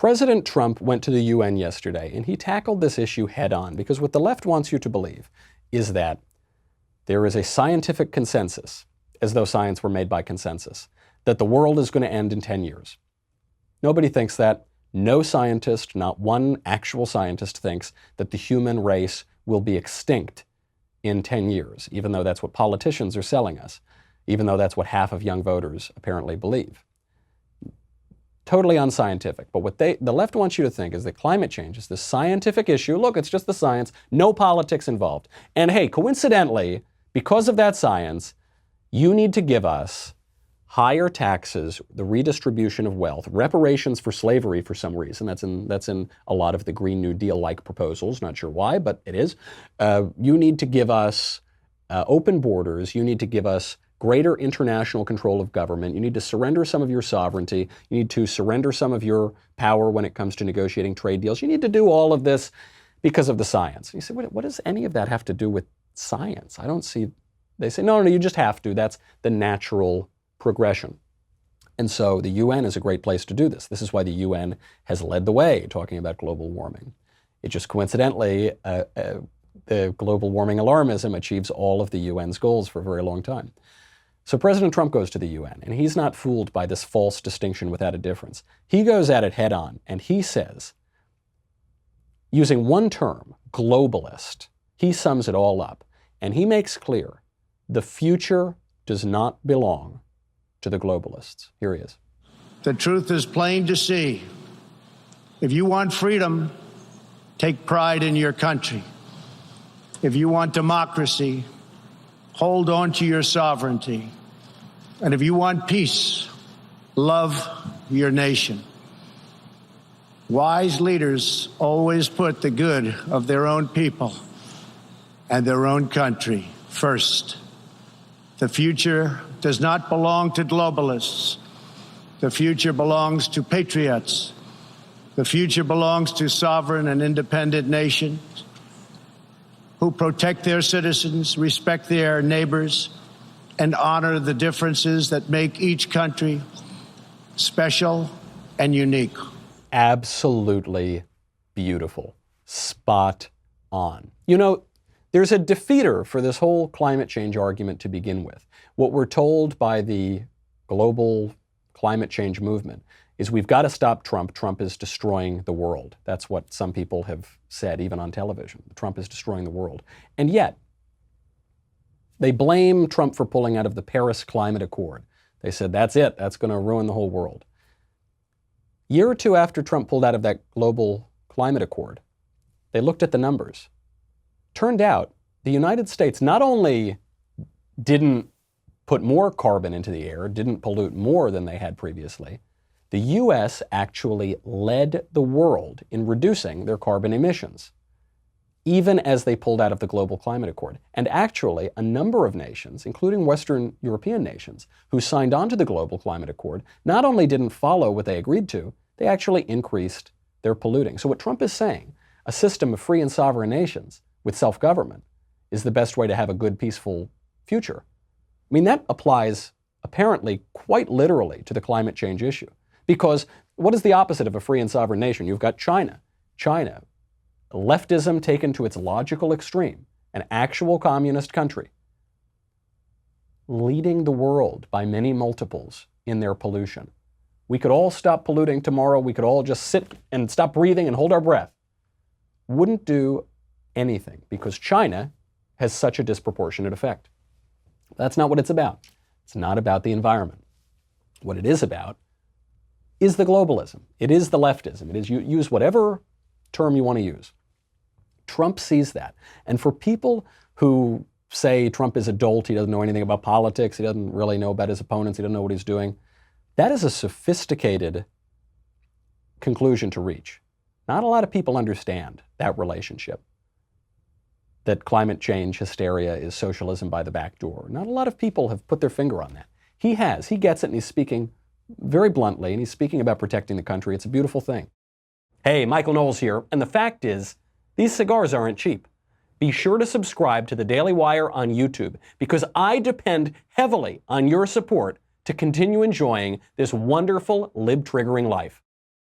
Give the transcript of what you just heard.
President Trump went to the UN yesterday and he tackled this issue head on, because what the left wants you to believe is that there is a scientific consensus, as though science were made by consensus, that the world is going to end in 10 years. Nobody thinks that. No scientist, not one actual scientist, thinks that the human race will be extinct in 10 years, even though that's what politicians are selling us, even though that's what half of young voters apparently believe. Totally unscientific. But what the left wants you to think is that climate change is this scientific issue. Look, it's just the science, no politics involved. And hey, coincidentally, because of that science, you need to give us higher taxes, the redistribution of wealth, reparations for slavery for some reason. That's in a lot of the Green New Deal-like proposals. Not sure why, but it is. You need to give us open borders. You need to give us greater international control of government. You need to surrender some of your sovereignty. You need to surrender some of your power when it comes to negotiating trade deals. You need to do all of this because of the science. You say, what does any of that have to do with science? I don't see. They say, no, you just have to. That's the natural progression. And so the UN is a great place to do this. This is why the UN has led the way talking about global warming. It just coincidentally, the global warming alarmism achieves all of the UN's goals for a very long time. So President Trump goes to the UN, and he's not fooled by this false distinction without a difference. He goes at it head on, and he says, using one term, globalist, he sums it all up, and he makes clear the future does not belong to the globalists. Here he is. The truth is plain to see. If you want freedom, take pride in your country. If you want democracy, hold on to your sovereignty. And if you want peace, love your nation. Wise leaders always put the good of their own people and their own country first. The future does not belong to globalists. The future belongs to patriots. The future belongs to sovereign and independent nations who protect their citizens, respect their neighbors, and honor the differences that make each country special and unique. Absolutely beautiful. Spot on. You know, there's a defeater for this whole climate change argument to begin with. What we're told by the global climate change movement is we've got to stop Trump. Trump is destroying the world. That's what some people have said, even on television. Trump is destroying the world. And yet, they blame Trump for pulling out of the Paris Climate Accord. They said, that's it. That's going to ruin the whole world. A year or two after Trump pulled out of that global climate accord, they looked at the numbers. Turned out the United States not only didn't put more carbon into the air, didn't pollute more than they had previously, the U.S. actually led the world in reducing their carbon emissions, even as they pulled out of the global climate accord. And actually, a number of nations, including Western European nations, who signed on to the global climate accord, not only didn't follow what they agreed to, they actually increased their polluting. So what Trump is saying, a system of free and sovereign nations with self-government is the best way to have a good, peaceful future. I mean, that applies apparently quite literally to the climate change issue. Because what is the opposite of a free and sovereign nation? You've got China. China, leftism taken to its logical extreme, an actual communist country, leading the world by many multiples in their pollution. We could all stop polluting tomorrow. We could all just sit and stop breathing and hold our breath. Wouldn't do anything because China has such a disproportionate effect. That's not what it's about. It's not about the environment. What it is about is the globalism. It is the leftism. It is, you use whatever term you want to use. Trump sees that. And for people who say Trump is a dolt, he doesn't know anything about politics, he doesn't really know about his opponents, he doesn't know what he's doing, that is a sophisticated conclusion to reach. Not a lot of people understand that relationship, that climate change hysteria is socialism by the back door. Not a lot of people have put their finger on that. He has. He gets it, and he's speaking very bluntly, and he's speaking about protecting the country. It's a beautiful thing. Hey, Michael Knowles here, and the fact is, these cigars aren't cheap. Be sure to subscribe to the Daily Wire on YouTube, because I depend heavily on your support to continue enjoying this wonderful lib-triggering life.